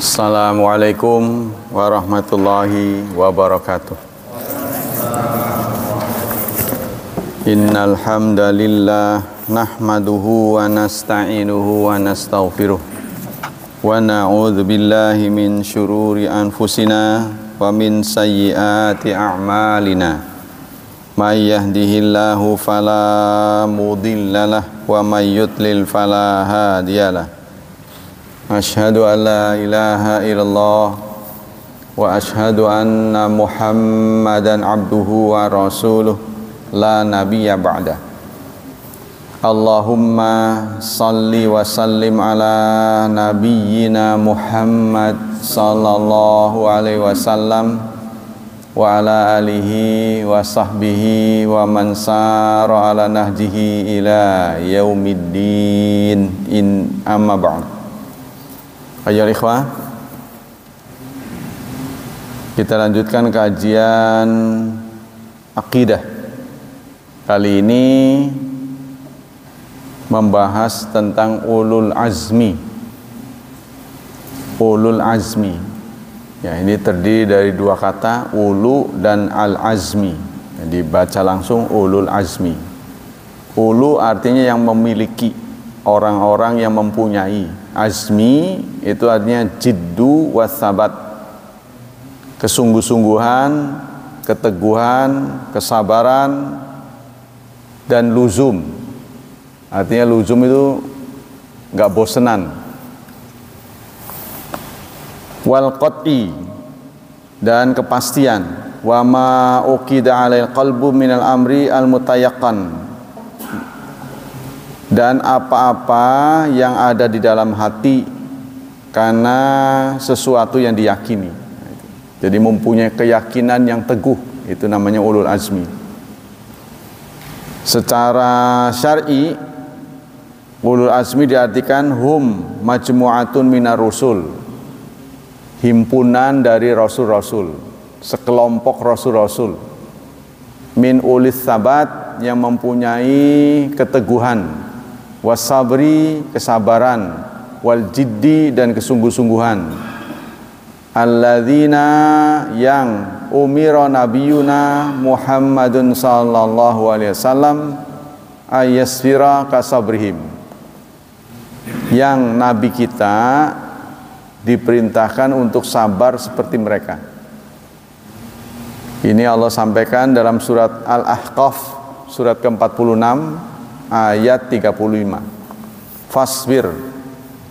Assalamualaikum warahmatullahi wabarakatuh. Innal hamdalillah nahmaduhu wa nasta'inuhu wa nastaghfiruh wa na'udzu billahi min syururi anfusina wa min sayyiati a'malina. May yahdihillahu fala mudhillalah wa may yudlil fala hadiyalah. Asyhadu an la ilaha illallah wa asyhadu anna Muhammadan abduhu wa rasuluh la nabiyya ba'dah. Allahumma salli wa sallim ala nabiyyina Muhammad sallallahu alaihi wasallam wa ala alihi wa sahbihi wa man sara ala nahjihi ila yaumiddin in amma ba'd. Ayo ikhwah, kita lanjutkan kajian akidah. Kali ini membahas tentang ulul azmi. Ulul azmi. Ya, ini terdiri dari dua kata, ulu dan al-azmi. Jadi baca langsung ulul azmi. Ulu artinya yang memiliki, orang-orang yang mempunyai. Azmi itu artinya jiddu wassabat, kesungguh-sungguhan, keteguhan, kesabaran, dan luzum. Artinya luzum itu nggak bosenan. Wal qat'i, dan kepastian. Wa ma uqida 'alail qalbu minal amri al mutayaqqan, dan apa-apa yang ada di dalam hati karena sesuatu yang diyakini. Jadi mempunyai keyakinan yang teguh, itu namanya ulul azmi. Secara syar'i, ulul azmi diartikan hum majmu'atun minar rusul, himpunan dari rasul-rasul, sekelompok rasul-rasul, min ulis sabat, yang mempunyai keteguhan, wasabri, kesabaran, wal jiddi, dan kesungguh-sungguhan, alladzina, yang umira nabiyuna Muhammadun sallallahu alaihi wasallam ayasfira kasabrihim, yang nabi kita diperintahkan untuk sabar seperti mereka. Ini Allah sampaikan dalam surat Al-Ahqaf, surat ke-46 ayat 35. Fasbir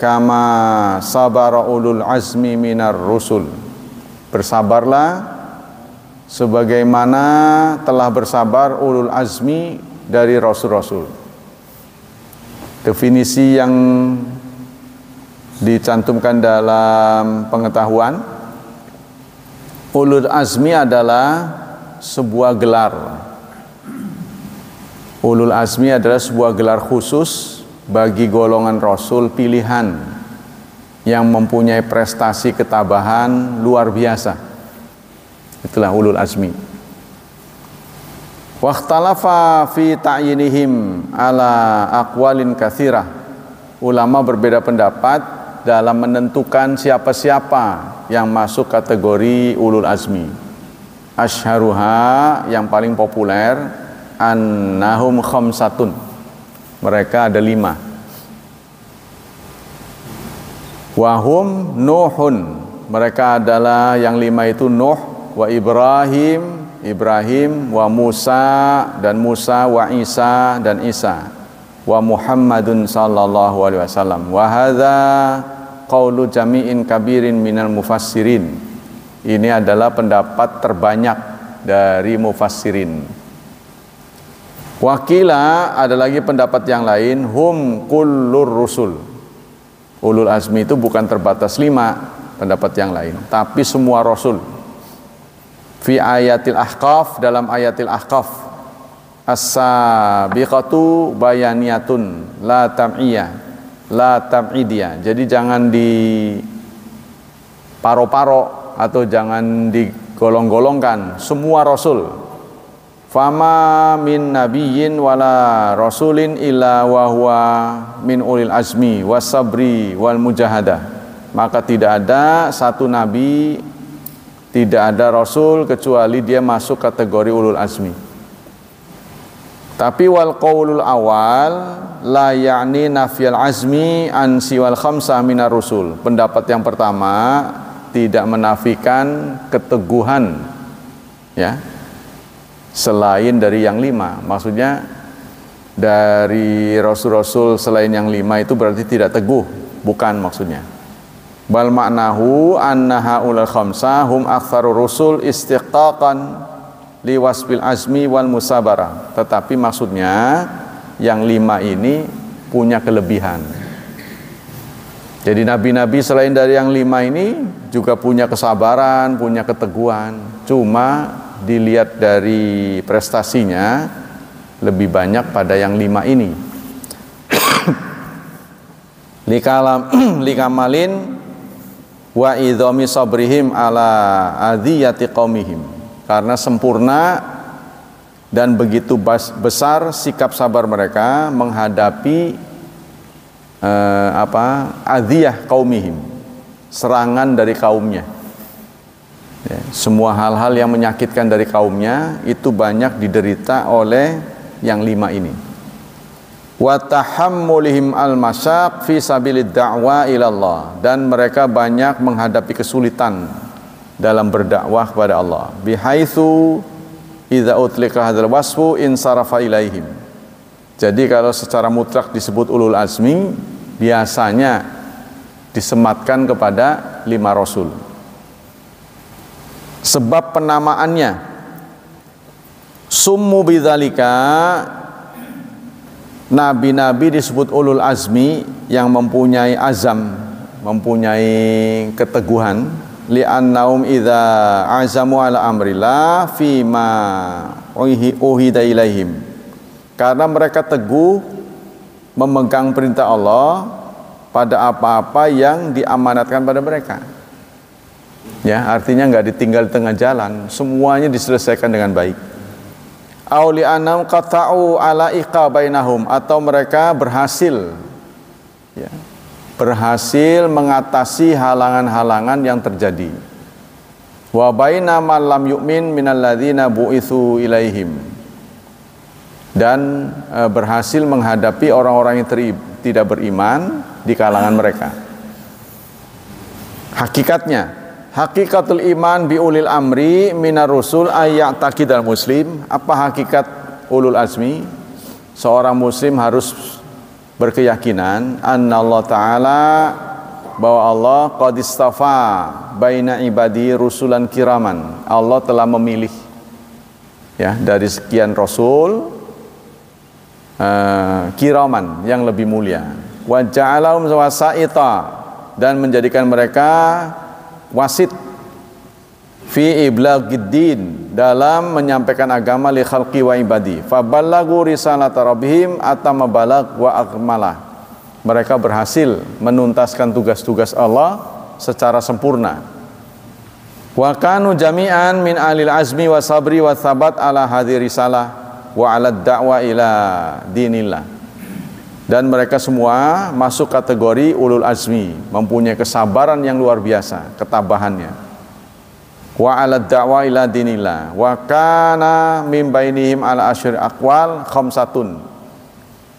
kama sabara ulul azmi minar rusul. Bersabarlah sebagaimana telah bersabar ulul azmi dari rasul-rasul. Definisi yang dicantumkan dalam pengetahuan, ulul azmi adalah sebuah gelar. Ulul azmi adalah sebuah gelar khusus bagi golongan rasul pilihan yang mempunyai prestasi ketabahan luar biasa. Itulah ulul azmi. Wakhtalafa fi ta'yinihim ala aqwalin katsirah. Ulama berbeda pendapat dalam menentukan siapa-siapa yang masuk kategori ulul azmi. Asyharuha, yang paling populer, annahum khamsatun, mereka ada 5. Wahum Nuhun, mereka adalah yang 5 itu Nuh, wa Ibrahim, wa Musa, dan Musa, wa Isa, dan Isa, wa Muhammadun sallallahu alaihi wasallam. Wa hadza qaulu jami'in kabirin minal mufassirin. Ini adalah pendapat terbanyak dari mufassirin. Wakila, ada lagi pendapat yang lain, hum kullur rusul. Ulul azmi itu bukan terbatas 5, pendapat yang lain, tapi semua rasul. Fi ayatil ahqaf, dalam ayatil ahqaf, as-sabiqatu bayaniyatun la tam'iyah, la tam'idiyah. Jadi jangan di paro-paro atau jangan digolong-golongkan, semua rasul. Fama min nabiyyin wala rasulin illa wa huwa min ulil azmi wasabri wal mujahadah. maka tidak ada satu nabi, tidak ada rasul kecuali dia masuk kategori ulul azmi. Tapi wal qaulul awal la ya'ni nafyal azmi an siwal khamsah minar rusul. Pendapat yang pertama tidak menafikan keteguhan ya selain dari yang 5. Maksudnya dari rasul-rasul selain yang 5 itu berarti tidak teguh, bukan maksudnya. Bal maknahu anna haulal khamsah hum aktsaru rusul istiqaqan liwasbil azmi wal musabarah. Tetapi maksudnya yang 5 ini punya kelebihan. Jadi nabi-nabi selain dari yang 5 ini juga punya kesabaran, punya keteguhan. Cuma dilihat dari prestasinya lebih banyak pada yang 5 ini. Likamalin wa idhami sabrihim ala adhiyati qaumihim. Karena sempurna dan begitu besar sikap sabar mereka menghadapi adhiyah qaumihim, serangan dari kaumnya. Ya, semua hal-hal yang menyakitkan dari kaumnya itu banyak diderita oleh yang 5 ini. Wa tahammulihim al-masyaq fi sabilid da'wa ila Allah, dan mereka banyak menghadapi kesulitan dalam berdakwah kepada Allah. Bihaitsu idza utlika hadzal wasfu insarafa ilaihim. Jadi kalau secara mutlak disebut ulul azmi, biasanya disematkan kepada 5 rasul. Sebab penamaannya summu bidzalika, nabi-nabi disebut ulul azmi yang mempunyai azam, mempunyai keteguhan, li'annaum idza azamu ala amrillah fima uhida ilaihim, karena mereka teguh memegang perintah Allah pada apa-apa yang diamanatkan pada mereka. Ya, artinya nggak ditinggal di tengah jalan, semuanya diselesaikan dengan baik. Auli anam qata'u ala iqa bainahum, atau mereka berhasil ya, berhasil mengatasi halangan-halangan yang terjadi. Wa baina man lam yu'min minal ladzina bu'itsu ilaihim, dan berhasil menghadapi orang-orang yang tidak beriman di kalangan mereka. Hakikatul iman bi ulil amri minar rusul ayat takidal muslim. Apa hakikat ulul azmi? Seorang muslim harus berkeyakinan anna Allah Ta'ala, bahwa Allah qad istafa baina ibadi rusulan kiraman. Allah telah memilih ya dari sekian rasul kiraman yang lebih mulia. Wa ja'alahum wasa'ita, dan menjadikan mereka wasit fi iblagiddin, dalam menyampaikan agama li khalqi wa ibadi. Faballagu risalata rabbihim atamma balag wa akmalah. Mereka berhasil menuntaskan tugas-tugas Allah secara sempurna. Wa kanu jami'an min alil azmi wa sabri wa thabat ala hadhihi risalah wa ala da'wa ila dinillah. Dan mereka semua masuk kategori ulul azmi, mempunyai kesabaran yang luar biasa, ketabahannya. Wa ala da'wa ila dinillah wa kana min bainihim ala asyir aqwal khamsatun.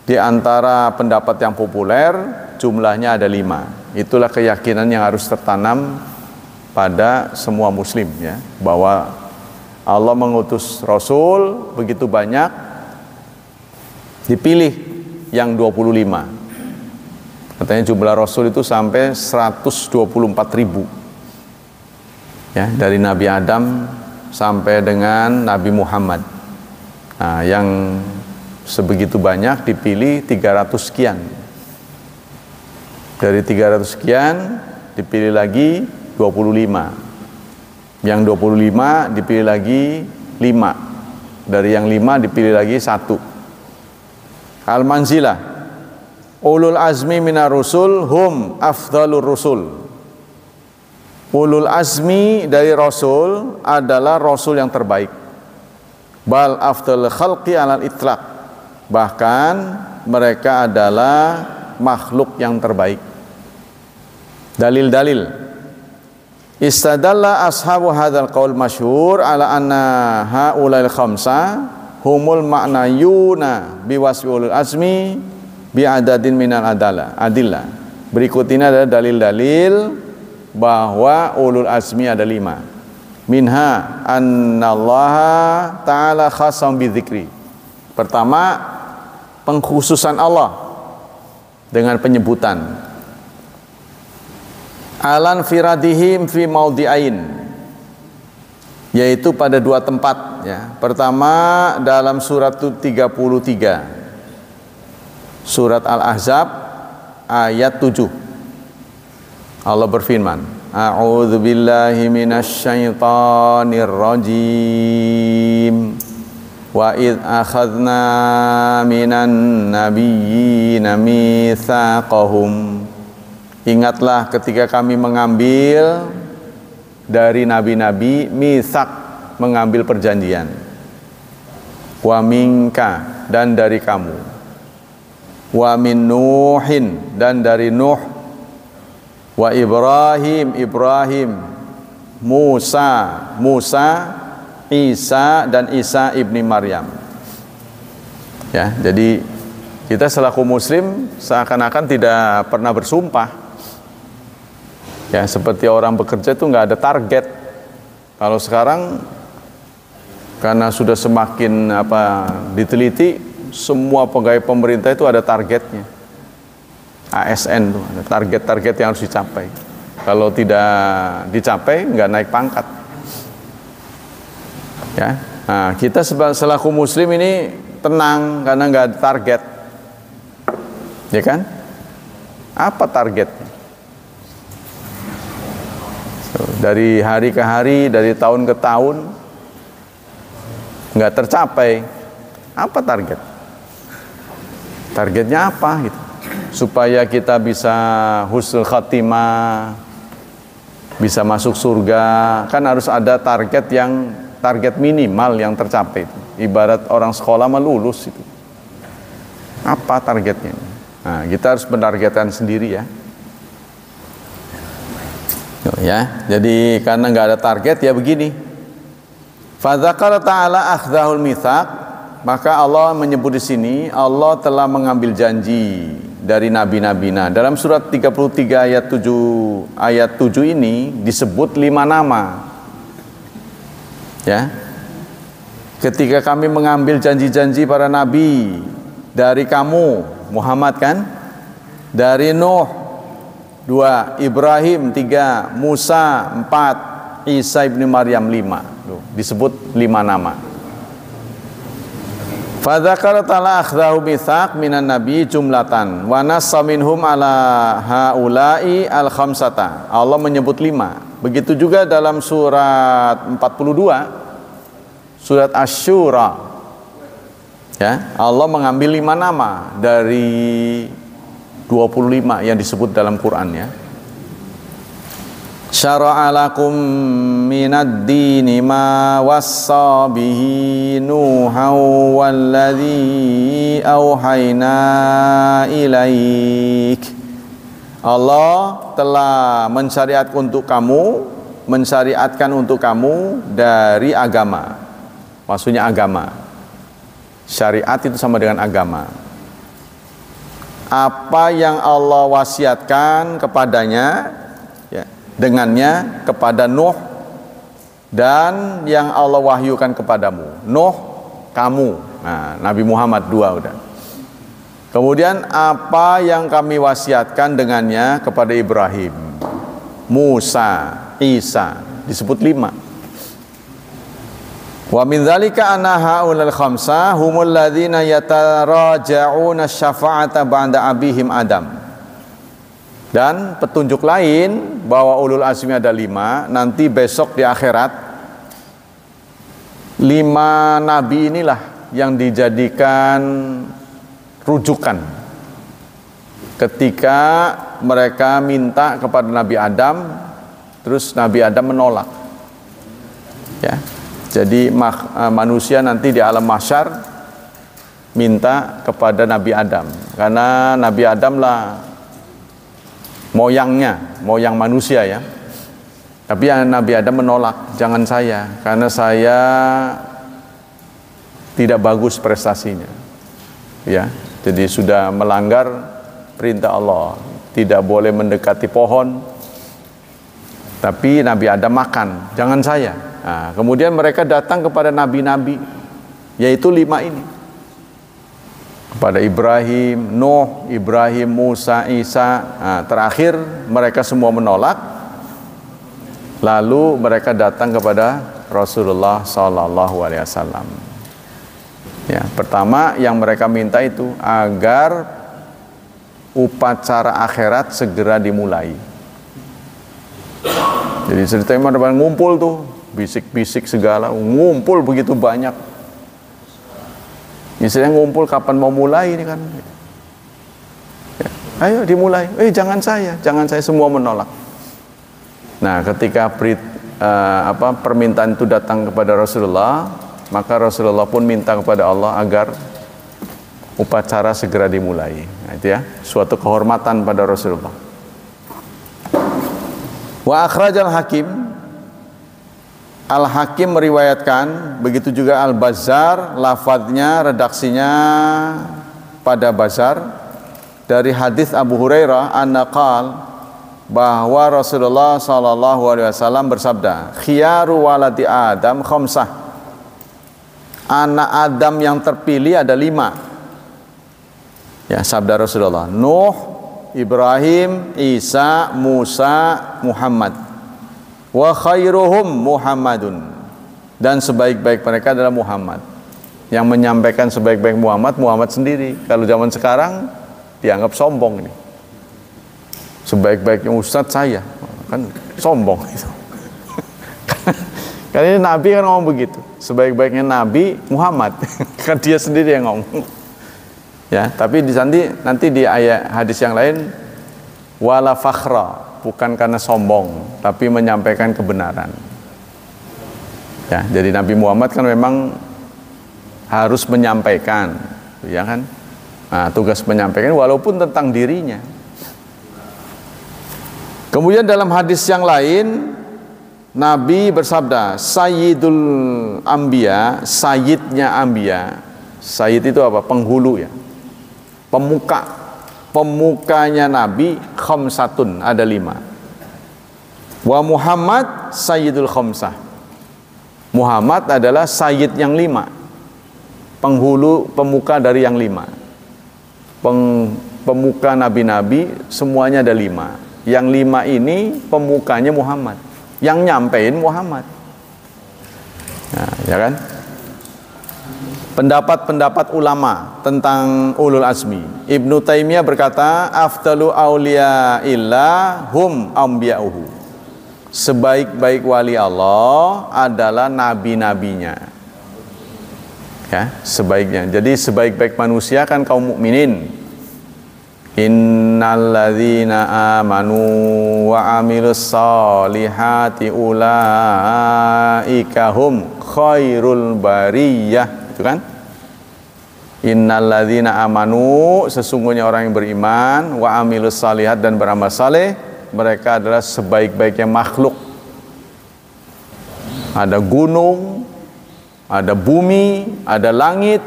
Di antara pendapat yang populer jumlahnya ada 5. Itulah keyakinan yang harus tertanam pada semua muslim ya, bahwa Allah mengutus rasul begitu banyak, dipilih yang 25. Katanya jumlah rasul itu sampai 124.000 ya, dari Nabi Adam sampai dengan Nabi Muhammad. Nah, yang sebegitu banyak dipilih 300 sekian. Dari 300 sekian dipilih lagi 25. Yang 25 dipilih lagi 5. Dari yang 5 dipilih lagi 1. Al-manzilah ulul azmi minar rusul hum afdhalur rusul. Ulul azmi dari rasul adalah rasul yang terbaik. Bal afdhal khalqi alal itlaq, bahkan mereka adalah makhluk yang terbaik. Dalil-dalil. Istadalla ashabu hadzal qaul masyhur ala anna haulal khamsa humul ma'nayuna biwasfi ulul azmi bi'adadin minal adillah. Berikut ini adalah dalil-dalil bahwa ulul azmi ada 5. Minha annallaha ta'ala khasam bidzikri. Pertama, pengkhususan Allah dengan penyebutan. Alan firadihim fi maudhi'ain, yaitu pada 2 tempat ya. Pertama dalam surat 33, surat Al-Ahzab ayat 7. Allah berfirman, A'udzu billahi minasyaitonir rajim. Wa id akhadna minan nabiyyina mitsaqahum. Ingatlah ketika kami mengambil dari nabi-nabi mitsak, mengambil perjanjian. Wa minka, dan dari kamu. Wa min Nuhin, dan dari Nuh. Wa Ibrahim, Musa, Isa, dan Isa ibni Maryam. Ya, jadi kita selaku muslim seakan-akan tidak pernah bersumpah. Ya, seperti orang bekerja itu nggak ada target. Kalau sekarang karena sudah semakin diteliti, semua pegawai pemerintah itu ada targetnya. ASN tuh ada target-target yang harus dicapai. Kalau tidak dicapai nggak naik pangkat. Ya, nah, kita selaku muslim ini tenang karena nggak ada target, ya kan? Apa targetnya? Dari hari ke hari, dari tahun ke tahun nggak tercapai. Apa target? Targetnya apa gitu? Supaya kita bisa husnul khatimah, bisa masuk surga, kan harus ada target minimal yang tercapai. Ibarat orang sekolah lulus itu. Apa targetnya? Nah, kita harus menargetkan sendiri ya. Ya, jadi karena nggak ada target ya begini. Fadzakara ta'ala akhdahul mitsaq, maka Allah menyebut di sini Allah telah mengambil janji dari nabi-nabinya. Dalam surat 33 ayat 7 ini disebut 5 nama. Ya. Ketika kami mengambil janji-janji para nabi dari kamu Muhammad kan, dari Nuh 2, Ibrahim 3, Musa 4, Isa ibni Maryam 5. Disebut 5 nama. Fadzakara ta'ala akhdahu mitsaq minan nabi jumlatan wa nassa minhum ala haula'i al khamsata. Allah menyebut 5. Begitu juga dalam surat 42, surat Asy-Syura. Ya, Allah mengambil 5 nama dari 25 yang disebut dalam Quran ya. Syara'a lakum minad dini ma wassa bihi Nuhan walladzi auhayna ilaik. Allah telah mensyariatkan untuk kamu dari agama. Maksudnya agama. Syariat itu sama dengan agama. Apa yang Allah wasiatkan kepadanya, ya, dengannya kepada Nuh, dan yang Allah wahyukan kepadamu. Nuh, kamu. Nah, Nabi Muhammad 2 udah. Kemudian apa yang kami wasiatkan dengannya kepada Ibrahim, Musa, Isa, disebut 5. Wa min dzalika anna haulal khamsa humul ladzina yataraja'una syafa'ata ba'da abihim Adam. Dan petunjuk lain bahwa ulul azmi ada 5, nanti besok di akhirat 5 nabi inilah yang dijadikan rujukan ketika mereka minta kepada Nabi Adam, terus Nabi Adam menolak. Ya. Jadi manusia nanti di alam mahsyar minta kepada Nabi Adam, karena Nabi Adam lah moyang manusia ya. Tapi Nabi Adam menolak, jangan saya, karena saya tidak bagus prestasinya. Ya, jadi sudah melanggar perintah Allah, tidak boleh mendekati pohon. Tapi Nabi Adam makan, jangan saya. Nah, kemudian mereka datang kepada nabi-nabi, yaitu 5 ini. Kepada Ibrahim, Nuh, Ibrahim, Musa, Isa. Nah, terakhir mereka semua menolak. Lalu mereka datang kepada Rasulullah SAW. Ya, pertama yang mereka minta itu agar upacara akhirat segera dimulai. Jadi ceritanya mereka ngumpul tuh, bisik-bisik segala, ngumpul begitu banyak. Misalnya ngumpul kapan mau mulai ini kan? Ya, ayo dimulai. Jangan saya semua menolak. Nah, ketika permintaan itu datang kepada Rasulullah, maka Rasulullah pun minta kepada Allah agar upacara segera dimulai. Nah, itu ya, suatu kehormatan pada Rasulullah. Wa akhrajal Hakim, Al-Hakim meriwayatkan, begitu juga Al-Bazzar, lafadznya, redaksinya pada Bazzar, dari hadis Abu Hurairah an-naqal, bahwa Rasulullah SAW bersabda, khiyaru waladi Adam khamsah, anak Adam yang terpilih ada 5. Ya, sabda Rasulullah, Nuh, Ibrahim, Isa, Musa, Muhammad. Wa khairuhum Muhammadun, dan sebaik-baik mereka adalah Muhammad. Yang menyampaikan sebaik-baik Muhammad sendiri. Kalau zaman sekarang dianggap sombong ini. Sebaik-baiknya Ustadz saya, kan sombong itu. Karena ini Nabi kan ngomong begitu, sebaik-baiknya Nabi Muhammad, kan dia sendiri yang ngomong. Ya, tapi nanti di ayat hadis yang lain, wala fakhra, bukan karena sombong, tapi menyampaikan kebenaran. Ya, jadi Nabi Muhammad kan memang harus menyampaikan, ya kan? Nah, tugas menyampaikan walaupun tentang dirinya. Kemudian dalam hadis yang lain, Nabi bersabda, Sayyidul Anbiya, Sayyidnya Anbiya. Sayyid itu apa? Penghulu ya. Pemukanya Nabi khamsatun, ada 5. Wa Muhammad Sayyidul Khamsah. Muhammad adalah Sayyid yang 5. Penghulu, pemuka dari yang 5. Pemuka nabi-nabi semuanya ada 5. Yang 5 ini pemukanya Muhammad, yang nyampein Muhammad. Nah, ya kan? Pendapat-pendapat ulama tentang ulul azmi. Ibnu Taimiyah berkata, afdalu auliya illa hum ambiya'uhu. Sebaik-baik wali Allah adalah nabi-nabinya. Ya, sebaiknya. Jadi sebaik-baik manusia kan kaum mukminin. Innalladzina amanu wa amilus solihati ulaika hum khairul bariyah, itu kan? Innalladzina amanu, sesungguhnya orang yang beriman, wa amilus solihat, dan beramal saleh, mereka adalah sebaik-baiknya makhluk. Ada gunung, ada bumi, ada langit,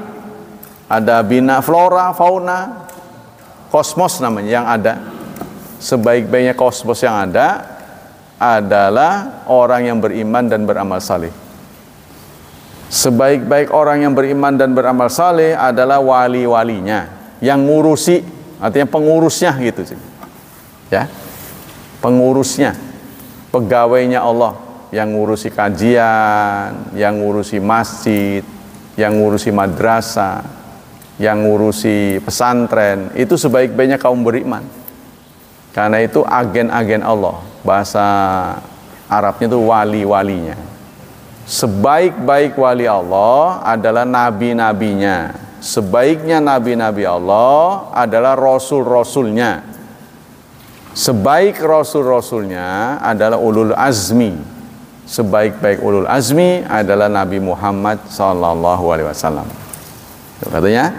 ada bina flora, fauna, kosmos namanya yang ada. Sebaik-baiknya kosmos yang ada adalah orang yang beriman dan beramal saleh. Sebaik-baik orang yang beriman dan beramal saleh adalah wali-walinya, yang ngurusi, artinya pengurusnya gitu sih. Ya. Pengurusnya, pegawainya Allah, yang ngurusi kajian, yang ngurusi masjid, yang ngurusi madrasah, yang ngurusi pesantren, itu sebaik-baiknya kaum beriman. Karena itu agen-agen Allah, bahasa Arabnya itu wali-walinya. Sebaik-baik wali Allah adalah nabi-nabinya. Sebaiknya nabi-nabi Allah adalah rasul-rasulnya. Sebaik rasul-rasulnya adalah ulul azmi. Sebaik-baik ulul azmi adalah Nabi Muhammad SAW. Katanya,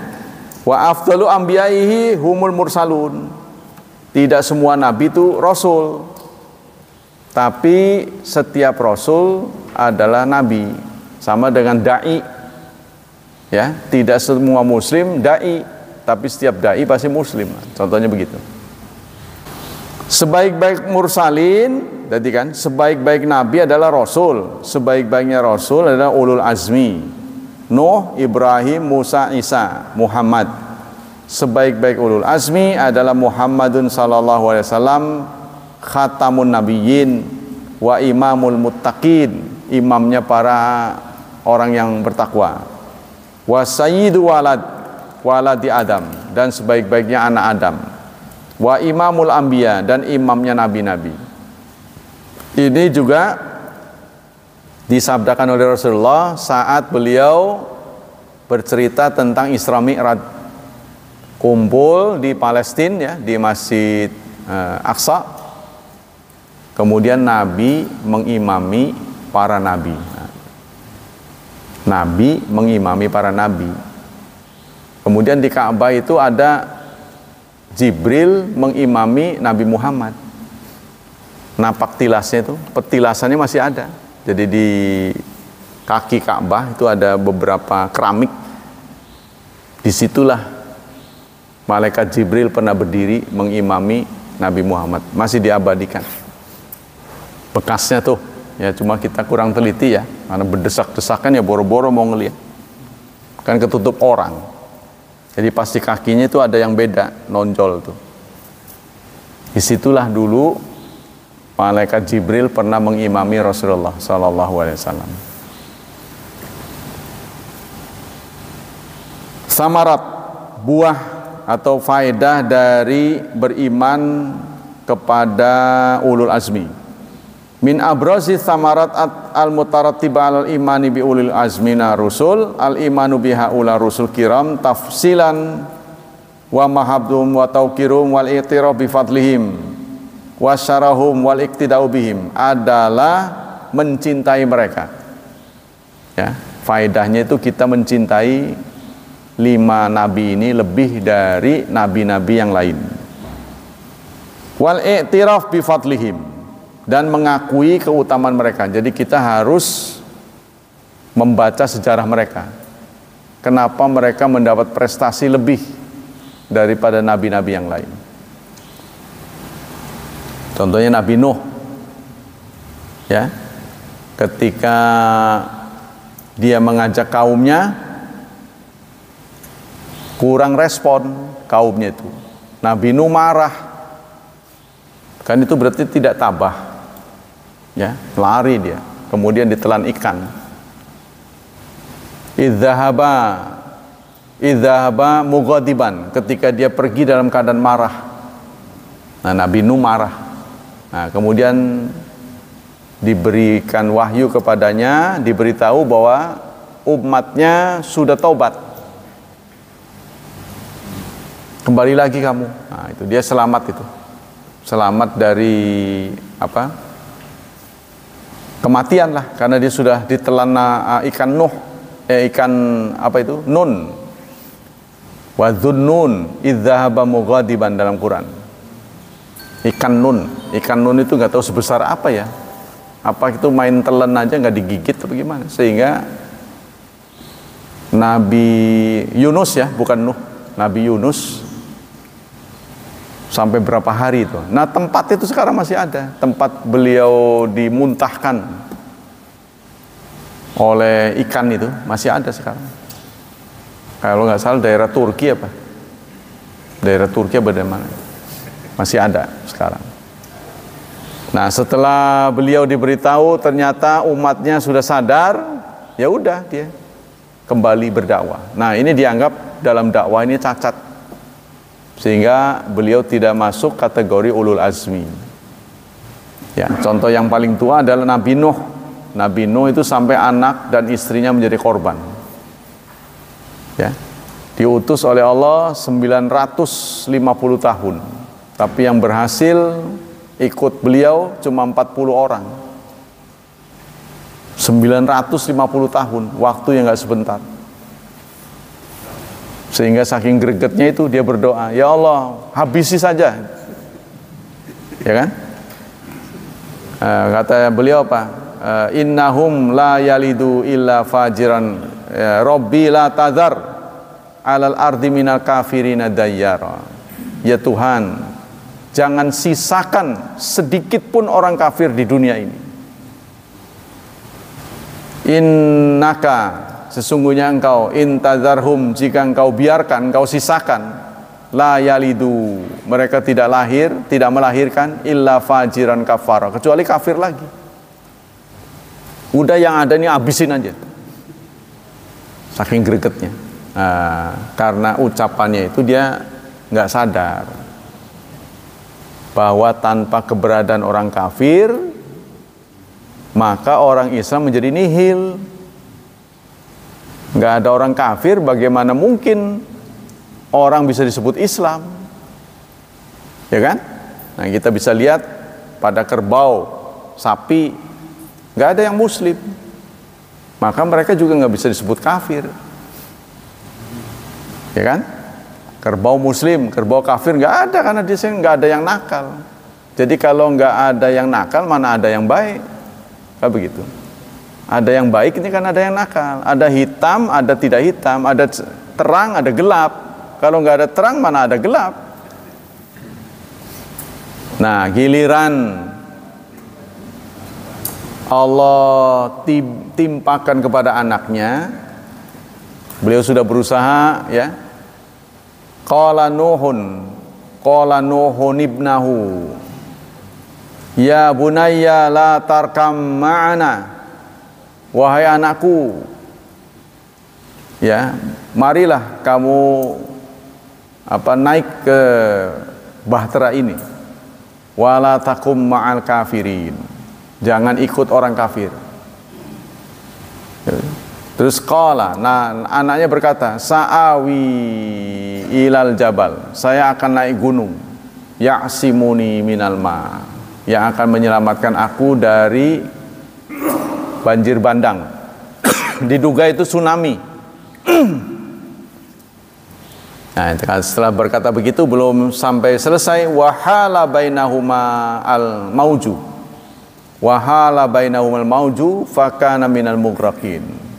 wa afdalu anbiya'ihi humul mursalun. Tidak semua nabi itu rasul, tapi setiap rasul adalah nabi. Sama dengan dai, ya, tidak semua muslim dai, tapi setiap dai pasti muslim. Contohnya begitu. Sebaik-baik mursalin, jadi kan sebaik-baik nabi adalah rasul, sebaik-baiknya rasul adalah ulul azmi, Nuh, Ibrahim, Musa, Isa, Muhammad. Sebaik-baik ulul azmi adalah Muhammadun sallallahu alaihi wasallam, khatamun nabiyyin wa imamul muttaqin, imamnya para orang yang bertakwa. Wa sayyidu waladi Adam, dan sebaik-baiknya anak Adam. Wa imamul anbiya, dan imamnya nabi-nabi. Ini juga disabdakan oleh Rasulullah saat beliau bercerita tentang Isra Mi'raj. Kumpul di Palestina, ya, di Masjid Aqsa. Kemudian Nabi mengimami para nabi. Nabi mengimami para nabi. Kemudian di Ka'bah itu ada Jibril mengimami Nabi Muhammad. Napak tilasnya itu, petilasannya masih ada. Jadi di kaki Ka'bah itu ada beberapa keramik. Disitulah malaikat Jibril pernah berdiri mengimami Nabi Muhammad. Masih diabadikan bekasnya tuh, ya, cuma kita kurang teliti, ya, karena berdesak-desakan, ya, boro-boro mau ngelihat, kan ketutup orang. Jadi pasti kakinya itu ada yang beda, nonjol tuh. Disitulah dulu malaikat Jibril pernah mengimami Rasulullah Sallallahu Alaihi Wasallam. Samarat, buah atau faedah dari beriman kepada ulul azmi. Min abrazi samarat al-mutarattibah al-imani bi ulil azmina rusul, al-imanu biha ula rusul kiram tafsilan wa mahabdum wa tauqirum wal i'tiraf bi fadlihim wa syarahum wal iktidau bihim, adalah mencintai mereka. Ya, faedahnya itu kita mencintai 5 nabi ini lebih dari nabi-nabi yang lain. Wal i'tiraf bi fadlihim, dan mengakui keutamaan mereka. Jadi kita harus membaca sejarah mereka. Kenapa mereka mendapat prestasi lebih daripada nabi-nabi yang lain? Contohnya Nabi Nuh. Ya. Ketika dia mengajak kaumnya, kurang respon kaumnya itu. Nabi Nuh marah. Kan itu berarti tidak tabah. Ya, lari dia. Kemudian ditelan ikan. Idzahaba mughadiban, ketika dia pergi dalam keadaan marah. Nah, Nabi Nuh marah. Nah, kemudian diberikan wahyu kepadanya, diberitahu bahwa umatnya sudah taubat. Kembali lagi kamu. Nah, itu dia selamat itu. Selamat dari apa? Kematian lah, karena dia sudah ditelan ikan Nuh, ikan apa itu? Nun. Wa dzunnun idzahaba mughadiban dalam Quran. Ikan Nun. Ikan Nun itu nggak tahu sebesar apa, ya. Apa itu main telan aja nggak digigit atau gimana? Sehingga Nabi Yunus, ya, bukan Nuh. Nabi Yunus sampai berapa hari itu. Nah, tempat itu sekarang masih ada. Tempat beliau dimuntahkan oleh ikan itu masih ada sekarang. Kalau nggak salah daerah Turki apa? Daerah Turki apa dari mana? Masih ada sekarang. Nah, setelah beliau diberitahu ternyata umatnya sudah sadar, ya udah dia kembali berdakwah. Nah, ini dianggap dalam dakwah ini cacat, sehingga beliau tidak masuk kategori ulul azmi. Ya, contoh yang paling tua adalah Nabi Nuh. Nabi Nuh itu sampai anak dan istrinya menjadi korban. Ya, diutus oleh Allah 950 tahun, tapi yang berhasil ikut beliau cuma 40 orang. 950 tahun, waktu yang gak sebentar. Sehingga saking gregetnya itu dia berdoa, ya Allah, habisi saja Ya kan? Kata beliau apa? Innahum la yalidu illa fajiran, Rabbi la tadhar alal ardi minal kafirina dayyara. Ya Tuhan, jangan sisakan sedikit pun orang kafir di dunia ini. Innaka, sesungguhnya engkau, intazarhum, jika engkau biarkan, engkau sisakan, la yalidu, mereka tidak lahir, tidak melahirkan, illa fajiran kafara, kecuali kafir lagi. Udah yang ada ini habisin aja, saking gregetnya. Karena ucapannya itu dia nggak sadar bahwa tanpa keberadaan orang kafir maka orang Islam menjadi nihil. Nggak ada orang kafir, bagaimana mungkin orang bisa disebut Islam? Ya kan? Nah, kita bisa lihat pada kerbau, sapi, nggak ada yang muslim, maka mereka juga nggak bisa disebut kafir. Ya kan? Kerbau muslim, kerbau kafir nggak ada, karena di sini nggak ada yang nakal. Jadi kalau nggak ada yang nakal, mana ada yang baik? Kayak begitu. Ada yang baik ini kan ada yang nakal. Ada hitam, ada tidak hitam. Ada terang, ada gelap. Kalau nggak ada terang, mana ada gelap? Nah, giliran Allah timpakan kepada anaknya, beliau sudah berusaha, ya. Qala Nuhun ibnahu, ya bunayya la tarkam ma'ana, wahai anakku, ya, marilah kamu naik ke bahtera ini, wala takum ma'al kafirin, jangan ikut orang kafir. Terus qala, nah anaknya berkata, sa'awi ilal jabal, saya akan naik gunung, ya'simuni minal ma, yang akan menyelamatkan aku dari banjir bandang. Diduga itu tsunami. Nah, setelah berkata begitu, belum sampai selesai, wahala bainahuma al mauju, wahala bainahuma al mauju fakana minal mughraqin.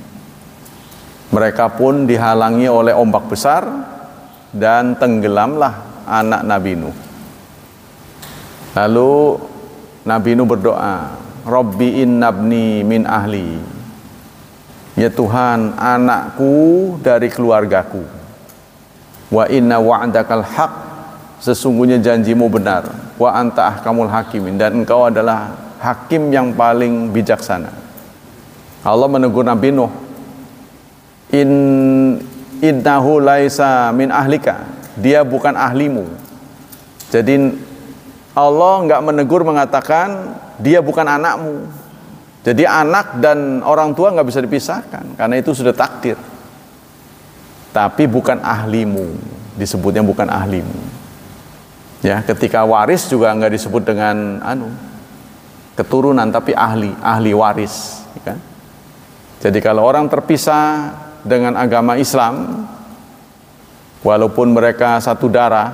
Mereka pun dihalangi oleh ombak besar dan tenggelamlah anak Nabi Nuh. Lalu Nabi Nuh berdoa, Rabbi innabni min ahli, ya Tuhan, anakku dari keluargaku. Wa inna wa'dakal haq, sesungguhnya janjimu benar. Wa anta ahkamul hakimin, dan engkau adalah hakim yang paling bijaksana. Allah menegur Nabi Nuh, innahu laisa min ahlika, dia bukan ahlimu. Jadi Allah nggak menegur mengatakan dia bukan anakmu. Jadi anak dan orang tua nggak bisa dipisahkan, karena itu sudah takdir. Tapi bukan ahlimu, disebutnya bukan ahlimu. Ya, ketika waris juga nggak disebut dengan keturunan, tapi ahli waris. Ya kan? Jadi kalau orang terpisah dengan agama Islam, walaupun mereka satu darah,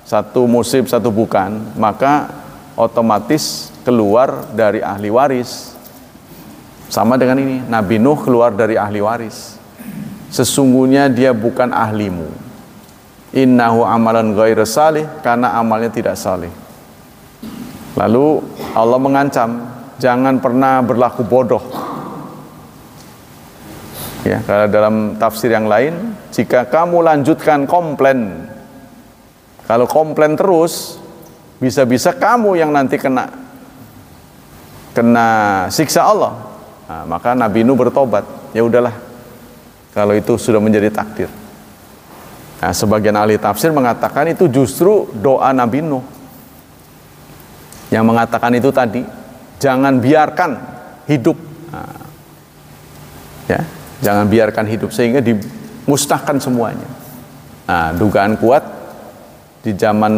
satu musim, satu bukan, maka otomatis keluar dari ahli waris. Sama dengan ini, Nabi Nuh keluar dari ahli waris. Sesungguhnya dia bukan ahlimu. Innahu amalan ghairu salih, karena amalnya tidak saleh. Lalu Allah mengancam, jangan pernah berlaku bodoh. Ya, kalau dalam tafsir yang lain, jika kamu lanjutkan komplain, kalau komplain terus, bisa-bisa kamu yang nanti kena siksa Allah. Nah, maka Nabi Nuh bertobat. Ya udahlah, kalau itu sudah menjadi takdir. Nah, sebagian ahli tafsir mengatakan itu justru doa Nabi Nuh yang mengatakan itu tadi, jangan biarkan hidup. Nah, ya, jangan biarkan hidup sehingga dimusnahkan semuanya. Nah, dugaan kuat di zaman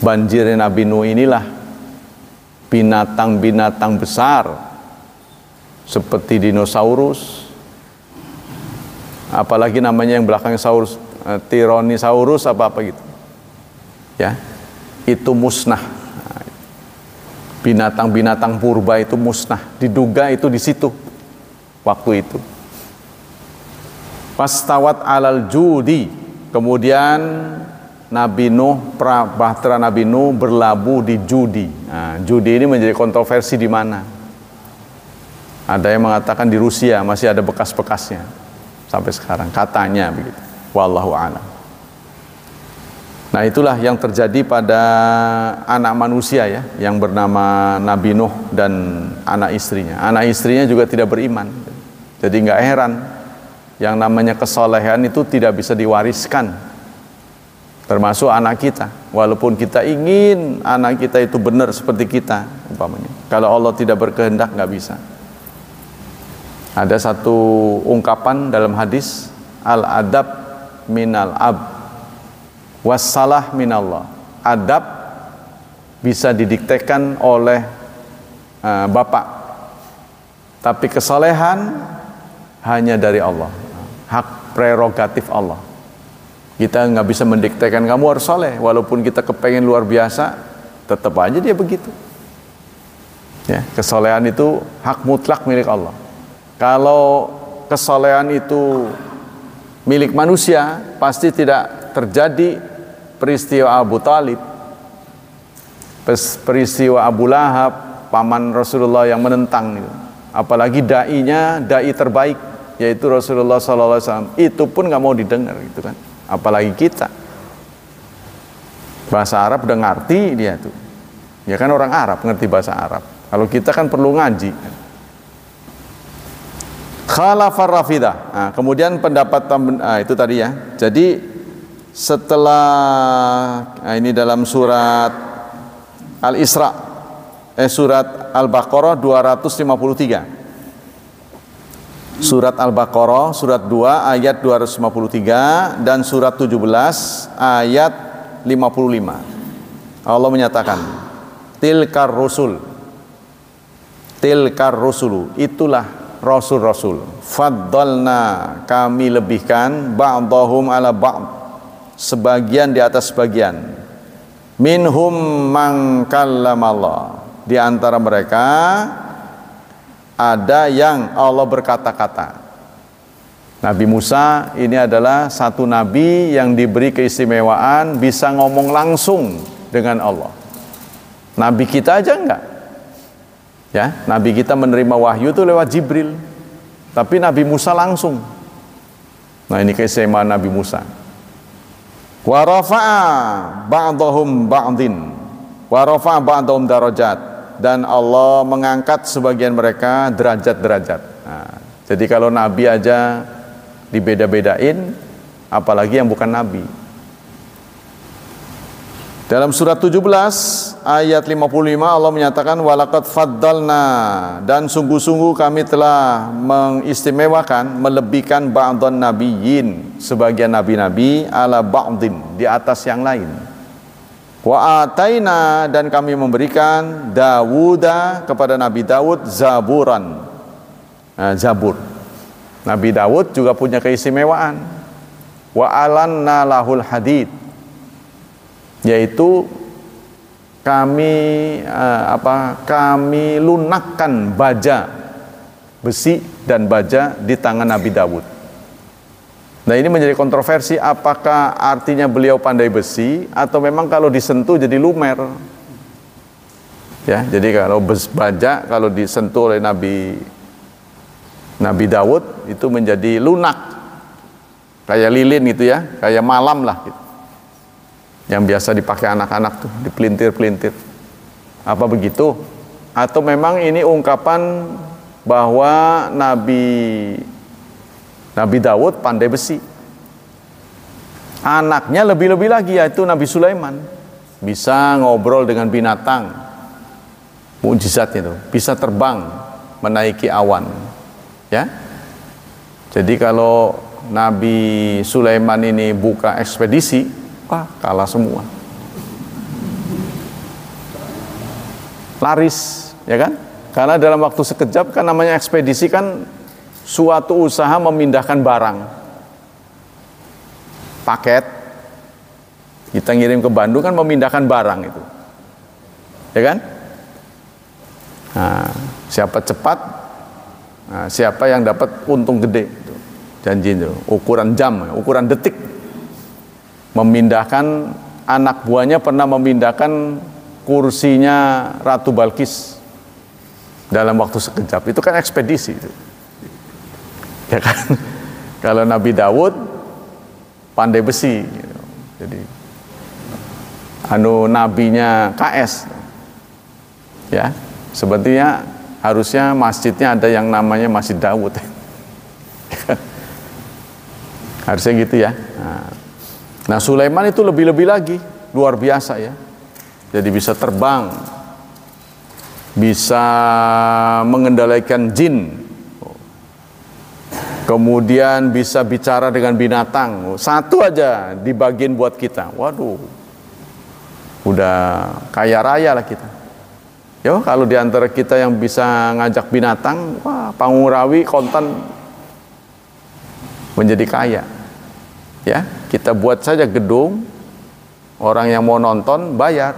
banjir Nabi Nuh inilah binatang-binatang besar seperti dinosaurus, apalagi namanya yang belakangnya saurus, Tyrannosaurus apa gitu, ya, itu musnah. Binatang-binatang purba itu musnah. Diduga itu di situ waktu itu. Pastawat alal judi. Kemudian Nabi Nuh, bahtera Nabi Nuh berlabuh di Judi. Nah, Judi ini menjadi kontroversi di mana? Ada yang mengatakan di Rusia, masih ada bekas-bekasnya sampai sekarang, katanya begitu. Wallahu a'lam. Nah, itulah yang terjadi pada anak manusia ya, yang bernama Nabi Nuh dan anak istrinya. Anak istrinya juga tidak beriman. Jadi nggak heran, yang namanya kesolehan itu tidak bisa diwariskan. Termasuk anak kita. Walaupun kita ingin anak kita itu benar seperti kita, umpamanya. Kalau Allah tidak berkehendak, nggak bisa. Ada satu ungkapan dalam hadis, al-adab minal ab, wassalah minallah. Adab bisa didiktekan oleh bapak, tapi kesolehan hanya dari Allah. Hak prerogatif Allah. Kita nggak bisa mendiktekan kamu harus soleh, walaupun kita kepengen luar biasa, tetap aja dia begitu. Ya, kesolehan itu hak mutlak milik Allah. Kalau kesolehan itu milik manusia, pasti tidak terjadi peristiwa Abu Talib, peristiwa Abu Lahab, paman Rasulullah yang menentang itu. Apalagi dai-nya, dai terbaik, yaitu Rasulullah SAW, itu pun nggak mau didengar gitu kan. Apalagi kita, bahasa Arab udah ngerti dia tuh, ya kan orang Arab ngerti bahasa Arab. Kalau kita kan perlu ngaji. Khalafar Rafidah. Nah, kemudian pendapat itu tadi ya. Jadi setelah ini dalam surat Al-Isra, surat Al-Baqarah 253. Surat Al-Baqarah surat 2 ayat 253 dan surat 17 ayat 55. Allah menyatakan, tilkar rusulu, itulah rasul-rasul. Faddalna, kami lebihkan, ba'dahum ala ba'd, sebagian di atas sebagian. Minhum man kallamallah, di antara mereka ada yang Allah berkata-kata. Nabi Musa ini adalah satu nabi yang diberi keistimewaan bisa ngomong langsung dengan Allah. Nabi kita aja enggak. Ya, nabi kita menerima wahyu itu lewat Jibril. Tapi Nabi Musa langsung. Nah, ini keistimewaan Nabi Musa. Wa rafa'a ba'dahum ba'din. Wa rafa'a ba'dahum darajat. Dan Allah mengangkat sebagian mereka derajat-derajat. Nah, jadi kalau Nabi aja dibeda-bedain, apalagi yang bukan Nabi. Dalam surat 17 ayat 55 Allah menyatakan walaqad faddalna, dan sungguh-sungguh kami telah mengistimewakan, melebihkan ba'dhan nabiyyin, sebagian nabi-nabi ala ba'din, di atas yang lain. Wa ataina, dan kami memberikan Dawuda, kepada Nabi Dawud, zaburan, zabur. Nabi Dawud juga punya keistimewaan. Wa alanna lahul hadid, yaitu kami kami lunakkan baja besi dan baja di tangan Nabi Dawud. Nah, ini menjadi kontroversi, apakah artinya beliau pandai besi atau memang kalau disentuh jadi lumer. Ya, jadi kalau baja kalau disentuh oleh Nabi Dawud itu menjadi lunak, kayak lilin gitu ya, kayak malam lah gitu. Yang biasa dipakai anak-anak tuh, dipelintir-pelintir. Apa begitu? Atau memang ini ungkapan bahwa Nabi Dawud pandai besi. Anaknya lebih-lebih lagi, yaitu Nabi Sulaiman, bisa ngobrol dengan binatang. Mukjizatnya itu, bisa terbang, menaiki awan. Ya. Jadi kalau Nabi Sulaiman ini buka ekspedisi, wah, kalah semua. Laris, ya kan? Karena dalam waktu sekejap, kan namanya ekspedisi kan suatu usaha memindahkan barang, paket, Kita ngirim ke Bandung kan memindahkan barang itu, ya kan? Nah, siapa cepat, nah, siapa yang dapat untung gede, janji itu, ukuran jam, ukuran detik. Memindahkan, anak buahnya pernah memindahkan kursinya Ratu Balkis dalam waktu sekejap. Itu kan ekspedisi itu, ya kan? Kalau Nabi Daud pandai besi, gitu. Jadi nabinya KS, ya, sebetulnya harusnya masjidnya ada yang namanya Masjid Daud, harusnya gitu ya. Nah, Sulaiman itu lebih-lebih lagi, luar biasa ya. Jadi bisa terbang, bisa mengendalikan jin, kemudian bisa bicara dengan binatang. Satu aja dibagiin buat kita. Waduh, udah kaya raya lah kita. Yo, kalau diantara kita yang bisa ngajak binatang, wah, Pangurawi kontan menjadi kaya. Ya, kita buat saja gedung, orang yang mau nonton bayar.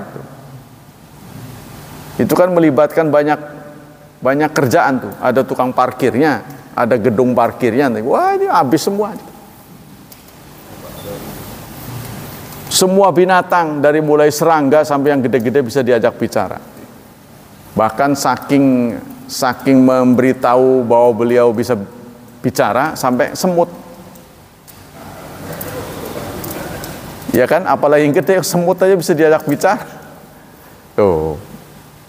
Itu kan melibatkan banyak kerjaan tuh. Ada tukang parkirnya, ada gedung parkirnya. Wah, ini habis semua. Semua binatang dari mulai serangga sampai yang gede-gede bisa diajak bicara. Bahkan saking memberitahu bahwa beliau bisa bicara sampai semut. Ya kan, apalagi yang gede, semut aja bisa diajak bicara. Tuh,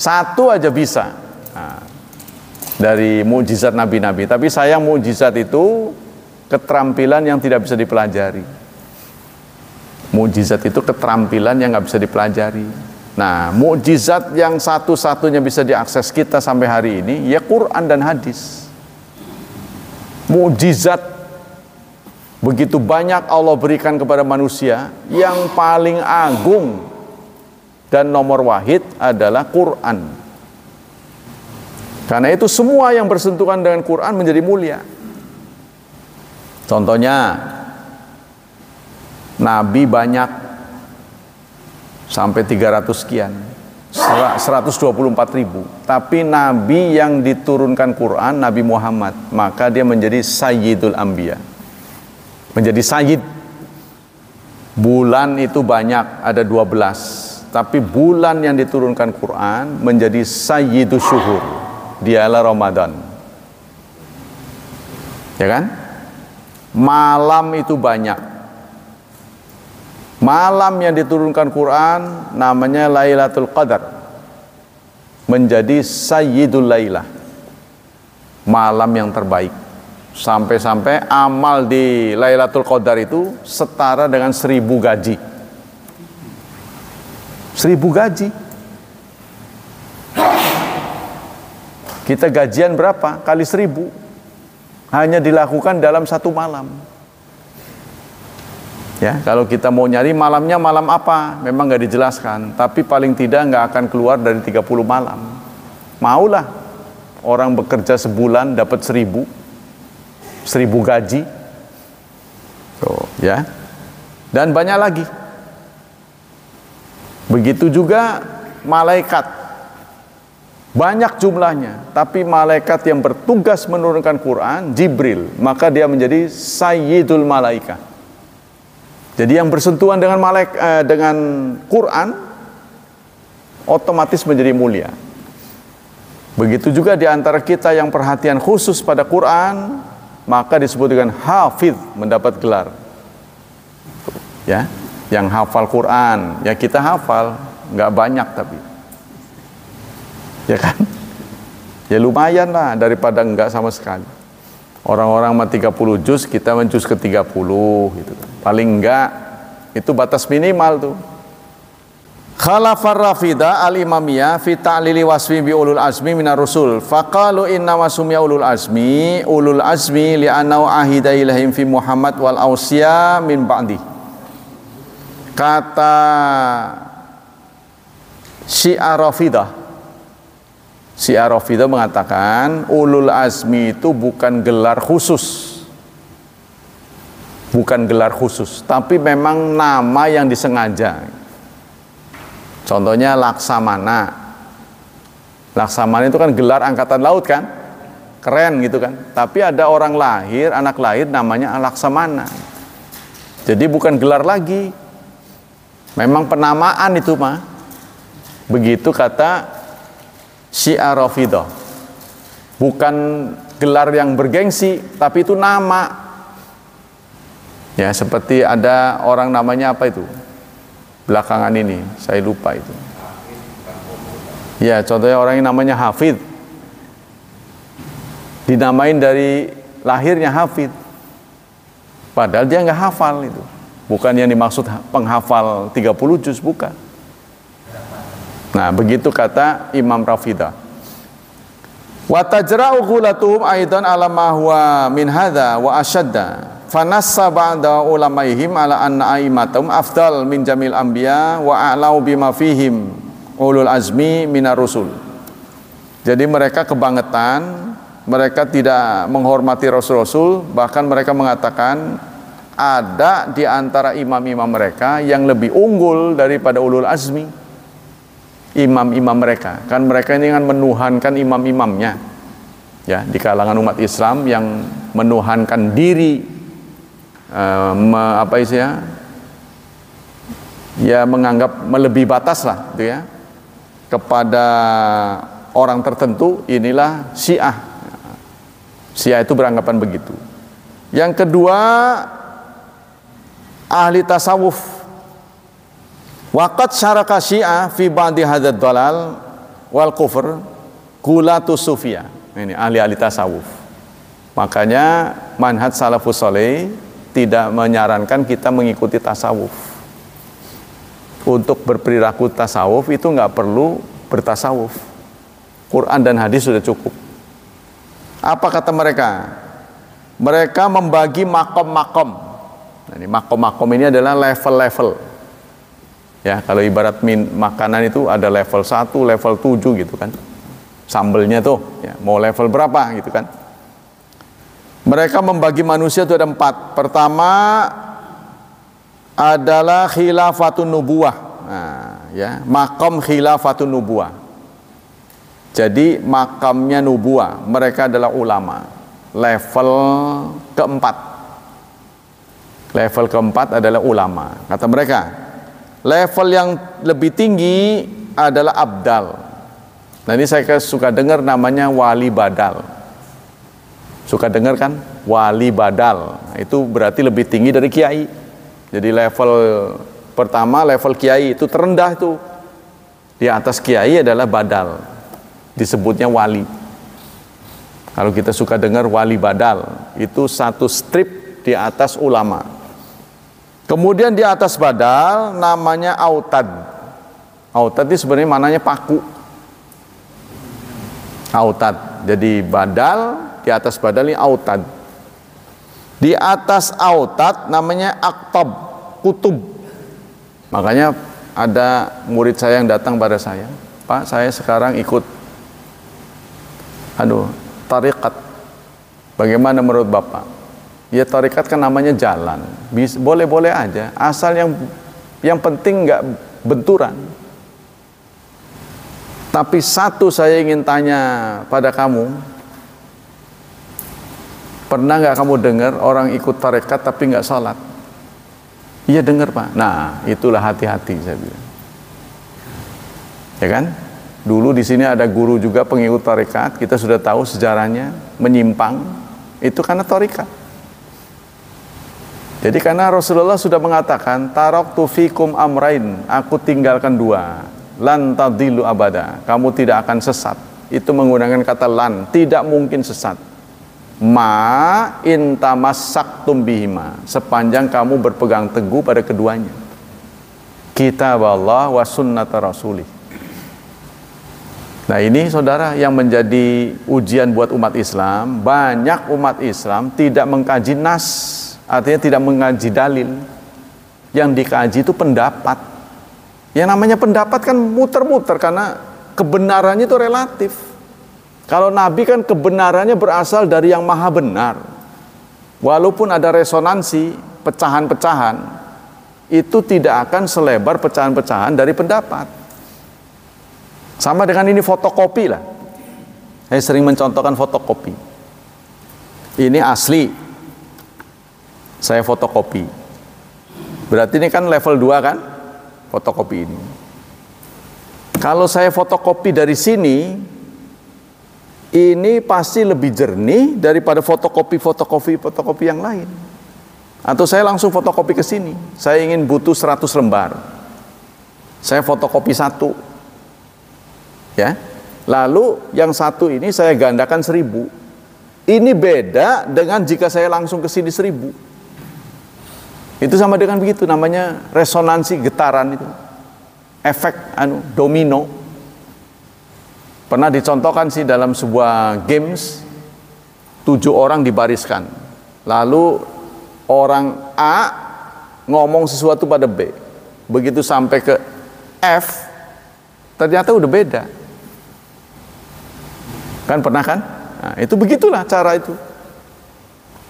satu aja bisa. Nah, dari mukjizat nabi-nabi. Tapi sayang mukjizat itu keterampilan yang tidak bisa dipelajari. Mukjizat itu keterampilan yang nggak bisa dipelajari. Nah, mukjizat yang satu-satunya bisa diakses kita sampai hari ini ya Quran dan hadis. Mukjizat begitu banyak Allah berikan kepada manusia, yang paling agung dan nomor wahid adalah Quran. Karena itu semua yang bersentuhan dengan Quran menjadi mulia. Contohnya, Nabi banyak sampai 300 sekian, 124.000. Tapi Nabi yang diturunkan Quran, Nabi Muhammad, maka dia menjadi Sayyidul Anbiya, menjadi Sayyid. Bulan itu banyak, ada 12. Tapi bulan yang diturunkan Quran menjadi Sayyidus Syuhur, dialah Ramadan. Ya kan? Malam itu banyak. Malam yang diturunkan Quran namanya Lailatul Qadar, menjadi Sayyidul Lailah, malam yang terbaik. Sampai-sampai amal di Lailatul Qadar itu setara dengan 1000 gaji. 1000 gaji. Kita gajian berapa? Kali 1000. Hanya dilakukan dalam satu malam. Ya, kalau kita mau nyari malamnya malam apa, memang nggak dijelaskan. Tapi paling tidak nggak akan keluar dari 30 malam. Maulah orang bekerja sebulan dapat 1000 gaji. Tuh, ya. Dan banyak lagi. Begitu juga malaikat. Banyak jumlahnya, tapi malaikat yang bertugas menurunkan Quran, Jibril, maka dia menjadi Sayyidul Malaikah. Jadi yang bersentuhan dengan dengan Quran otomatis menjadi mulia. Begitu juga di antara kita yang perhatian khusus pada Quran, maka disebut dengan hafidh, mendapat gelar. Ya, yang hafal Quran, ya kita hafal, nggak banyak tapi, ya kan? Ya lumayan lah daripada enggak sama sekali. Orang-orang mah 30 juz, kita menjuz ke 30 gitu. Paling enggak itu batas minimal tuh. Khalafar Rafidah al-Imamiyah fi ta'lili wasfi bi ulul azmi minar rusul. Faqalu inna wasumya ulul azmi li'annahu ahida ilaihim fi Muhammad wal awsiya min ba'di. Kata Syiah Rafidah mengatakan ulul azmi itu bukan gelar khusus. bukan gelar khusus, tapi memang nama yang disengaja. Contohnya Laksamana. Laksamana itu kan gelar angkatan laut kan, keren gitu kan. Tapi ada orang lahir, anak lahir namanya Laksamana. Jadi bukan gelar lagi, memang penamaan itu mah. Begitu kata Syiah Rafidhah. Bukan gelar yang bergengsi, tapi itu nama. Ya, seperti ada orang namanya apa itu? Belakangan ini, saya lupa itu. Ya, contohnya orang yang namanya Hafid. Dinamain dari lahirnya Hafid. Padahal dia nggak hafal itu. Bukan yang dimaksud penghafal 30 juz, bukan. Nah, begitu kata Imam Rafidhah. Wa tajra'u qulatuhum aidan ala ma huwa min hadza wa ashadda. Fanassa ba'da ulamaihim ala anna aimatum afdal min jamil anbiya wa a'lau bima fihim ulul azmi minar rusul. Jadi mereka kebangetan, mereka tidak menghormati rasul-rasul, bahkan mereka mengatakan ada di antara imam-imam mereka yang lebih unggul daripada ulul azmi. Imam-imam mereka, kan mereka ini kan menuhankan imam-imamnya, ya, di kalangan umat Islam yang menuhankan diri, ya menganggap melebihi batas lah, gitu ya, kepada orang tertentu. Inilah Syiah. Syiah itu beranggapan begitu. Yang kedua, ahli tasawuf. Waqad syaraka Syiah fi ba'di hadzal dalal wal kufr qulatu sufiyah. Ini ahli-ahli tasawuf. Makanya manhaj salafus saleh tidak menyarankan kita mengikuti tasawuf. Untuk berperilaku tasawuf itu nggak perlu bertasawuf. Quran dan hadis sudah cukup. Apa kata mereka? Mereka membagi makom-makom. Nah, ini makom-makom ini adalah level-level. Ya, kalau ibarat makanan itu ada level 1, level 7 gitu kan. Sambelnya tuh, ya, mau level berapa gitu kan. Mereka membagi manusia itu ada 4. Pertama adalah khilafatun nubuwah. Nah, ya, makom khilafatun nubuwah. Jadi makamnya nubuwah, mereka adalah ulama. Level keempat. Level keempat adalah ulama. Kata mereka, level yang lebih tinggi adalah abdal. Nah, ini saya suka dengar namanya wali badal. Suka dengar kan? Wali badal. Nah, itu berarti lebih tinggi dari kiai. Jadi level pertama, level kiai itu terendah itu. Di atas kiai adalah badal. Disebutnya wali. Kalau kita suka dengar wali badal, itu satu strip di atas ulama. Kemudian di atas badal namanya autad. Autad itu sebenarnya mananya paku. Autad. Jadi badal, di atas badal ini autad. Di atas autad namanya aktab, kutub. Makanya ada murid saya yang datang pada saya, Pak, saya sekarang ikut tarikat. Bagaimana menurut Bapak? Ya, tarikat kan namanya jalan, boleh-boleh aja, asal yang penting nggak benturan. Tapi satu saya ingin tanya pada kamu, pernah nggak kamu dengar orang ikut tarikat tapi nggak sholat? Iya dengar, Pak. Nah, itulah hati-hati saya bilang. Ya kan? Dulu di sini ada guru juga pengikut tarikat, kita sudah tahu sejarahnya menyimpang, itu karena tarikat. Jadi karena Rasulullah sudah mengatakan, taraktu fikum amrain, aku tinggalkan 2, lan tadillu abada, kamu tidak akan sesat. Itu menggunakan kata lan, tidak mungkin sesat. Ma intamasaktum bihima, sepanjang kamu berpegang teguh pada keduanya. Kitab Allah wa sunnata rasulih. Nah, ini saudara yang menjadi ujian buat umat Islam. Banyak umat Islam tidak mengkaji nas, artinya tidak mengkaji dalil. Yang dikaji itu pendapat. Yang namanya pendapat kan muter-muter karena kebenarannya itu relatif. Kalau Nabi kan kebenarannya berasal dari yang maha benar. Walaupun ada resonansi pecahan-pecahan itu tidak akan selebar pecahan-pecahan dari pendapat. Sama dengan ini fotokopi lah. Saya sering mencontohkan fotokopi. Ini asli. Saya fotokopi. Berarti ini kan level 2 kan? Fotokopi ini. Kalau saya fotokopi dari sini, ini pasti lebih jernih daripada fotokopi yang lain. Atau saya langsung fotokopi ke sini. Saya ingin butuh 100 lembar. Saya fotokopi 1. Ya. Lalu yang 1 ini saya gandakan 1000. Ini beda dengan jika saya langsung ke sini 1000. Itu sama dengan begitu, namanya resonansi getaran itu. Efek domino. Pernah dicontohkan sih dalam sebuah games, 7 orang dibariskan. Lalu orang A ngomong sesuatu pada B. Begitu sampai ke F, ternyata udah beda. Kan pernah kan? Nah, itu begitulah cara itu.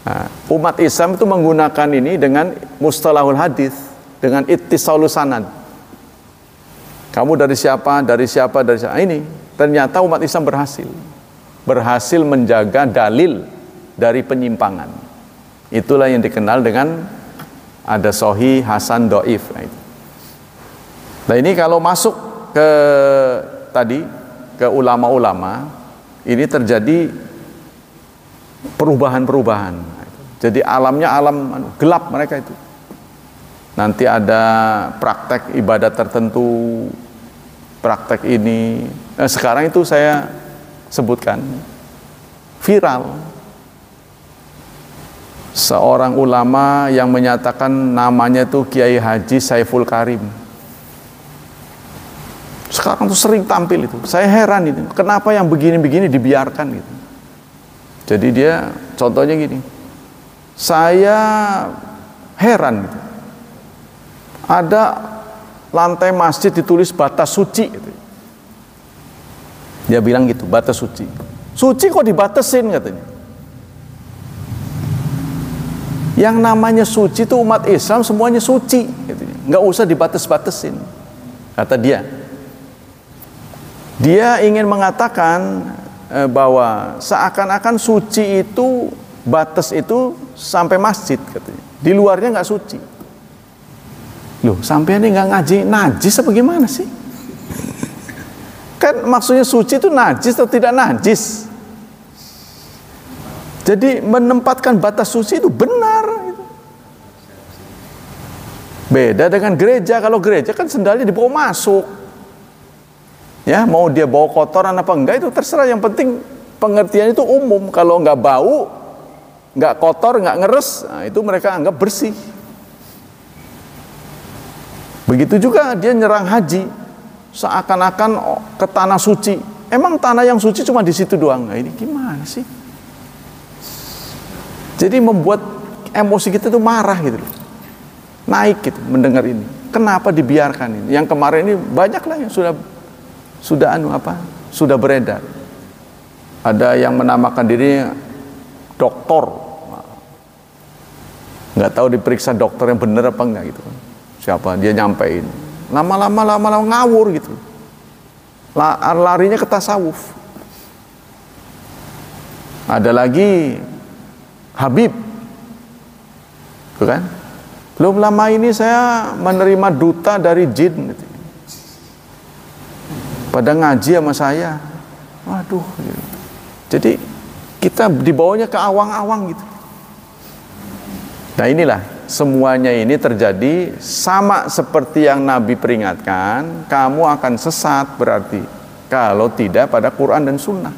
Nah, umat Islam itu menggunakan ini dengan mustalahul hadis, dengan ittisalus sanad. Kamu dari siapa, dari siapa, dari siapa. Ini ternyata umat Islam berhasil menjaga dalil dari penyimpangan. Itulah yang dikenal dengan ada sahih, hasan, dhaif. Nah ini kalau masuk ke tadi ke ulama-ulama, ini terjadi perubahan-perubahan. Jadi alamnya alam gelap mereka itu. Nanti ada praktek ibadat tertentu, praktek ini. Nah, sekarang itu saya sebutkan viral. Seorang ulama yang menyatakan namanya itu Kiai Haji Saiful Karim. Sekarang tuh sering tampil itu. Saya heran itu. Kenapa yang begini-begini dibiarkan gitu. Jadi dia contohnya gini. Saya heran gitu. Ada lantai masjid ditulis batas suci gitu. Dia bilang gitu, batas suci. Suci kok dibatasin katanya. Yang namanya suci itu umat Islam semuanya suci gitu. Nggak usah dibatas-batasin, kata dia. Dia ingin mengatakan bahwa seakan-akan suci itu, batas itu sampai masjid katanya. Di luarnya nggak suci. Loh, sampai ini nggak ngaji najis apa gimana sih? Kan maksudnya suci itu najis atau tidak najis? Jadi menempatkan batas suci itu benar. Beda dengan gereja. Kalau gereja kan sendalnya dibawa masuk. Ya, mau dia bawa kotoran apa enggak itu terserah. Yang penting pengertian itu umum. Kalau nggak bau, nggak kotor, nggak ngeres, nah itu mereka anggap bersih. Begitu juga dia nyerang haji, seakan-akan ke tanah suci. Emang tanah yang suci cuma di situ doang? Nah, ini gimana sih? Jadi membuat emosi kita itu marah gitu, naik gitu mendengar ini. Kenapa dibiarkan ini? Yang kemarin ini banyak lah yang sudah beredar. Ada yang menamakan diri doktor, nggak tahu diperiksa dokter yang benar apa enggak gitu kan. Siapa dia nyampein, lama-lama ngawur gitu, larinya ke tasawuf. Ada lagi Habib, tuh kan? Belum lama ini saya menerima duta dari jin, gitu. Pada ngaji sama saya, waduh. Gitu. Jadi kita dibawanya ke awang-awang gitu. Nah inilah. Semuanya ini terjadi sama seperti yang Nabi peringatkan, kamu akan sesat berarti kalau tidak pada Quran dan Sunnah.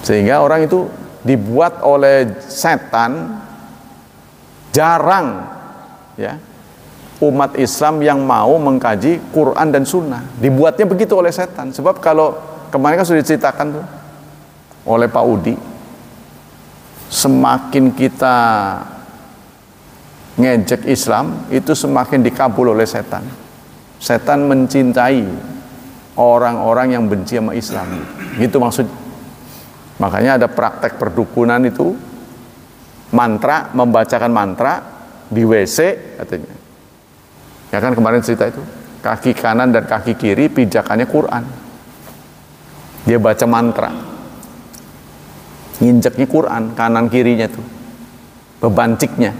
Sehingga orang itu dibuat oleh setan, jarang ya umat Islam yang mau mengkaji Quran dan Sunnah. Dibuatnya begitu oleh setan. Sebab kalau kemarin kan sudah diceritakan tuh oleh Pak Udi, semakin kita ngejek Islam itu semakin dikabul oleh setan. Setan mencintai orang-orang yang benci sama Islam gitu maksud. Makanya ada praktek perdukunan itu mantra, membacakan mantra di WC katanya. Ya kan kemarin cerita itu. Kaki kanan dan kaki kiri pijakannya Quran. Dia baca mantra. Nginjeknya Quran, kanan kirinya tuh. Bebanciknya.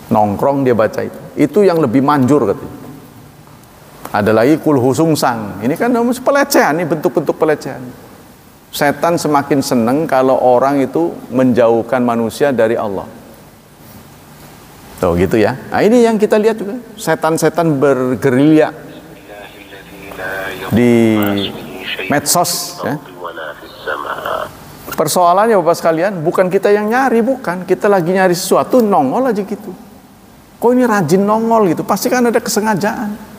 Nongkrong dia baca itu. Itu yang lebih manjur katanya. Ada lagi kulhu sungsang. Ini kan pelecehan, ini bentuk-bentuk pelecehan. Setan semakin senang kalau orang itu menjauhkan manusia dari Allah. Tuh gitu ya. Nah ini yang kita lihat juga. Setan-setan bergerilya di medsos ya. Persoalannya Bapak sekalian, bukan kita yang nyari, bukan. Kita lagi nyari sesuatu, nongol aja gitu. Kok ini rajin nongol gitu? Pasti kan ada kesengajaan.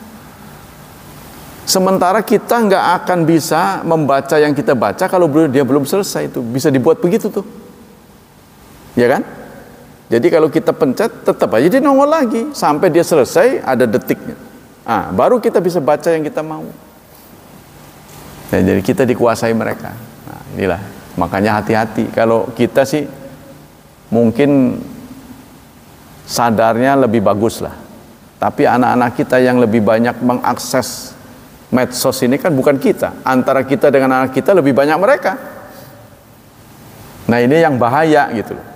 Sementara kita nggak akan bisa membaca yang kita baca kalau dia belum selesai itu. Bisa dibuat begitu tuh. Ya kan? Jadi kalau kita pencet, tetap aja dia nongol lagi. Sampai dia selesai, ada detiknya. Ah, baru kita bisa baca yang kita mau. Ya, jadi kita dikuasai mereka. Nah, inilah. Makanya hati-hati. Kalau kita sih mungkin sadarnya lebih bagus lah. Tapi anak-anak kita yang lebih banyak mengakses medsos ini kan bukan kita. Antara kita dengan anak kita lebih banyak mereka. Nah ini yang bahaya gitu loh.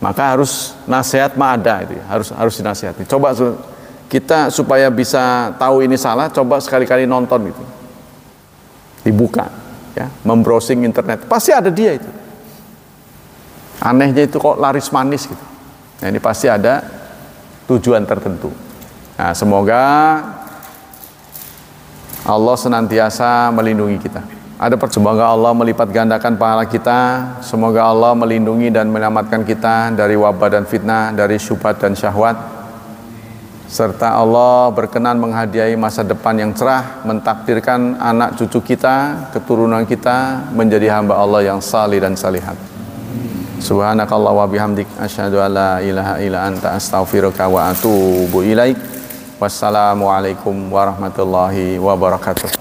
Maka harus nasihat ada itu ya. Harus dinasihati. Coba kita supaya bisa tahu ini salah, coba sekali-kali nonton gitu. Dibuka ya, membrowsing internet. Pasti ada dia itu. Anehnya itu kok laris manis gitu. Nah ini pasti ada tujuan tertentu. Nah semoga Allah senantiasa melindungi kita. Semoga Allah melipat gandakan pahala kita. Semoga Allah melindungi dan menyelamatkan kita dari wabah dan fitnah, dari syubhat dan syahwat. Serta Allah berkenan menghadiahi masa depan yang cerah, mentakdirkan anak cucu kita, keturunan kita menjadi hamba Allah yang salih dan salihat. Subhanakallah wa bihamdik asyhadu an la ilaha illa anta astaghfiruka wa atubu ilaik. Wassalamualaikum warahmatullahi wabarakatuh.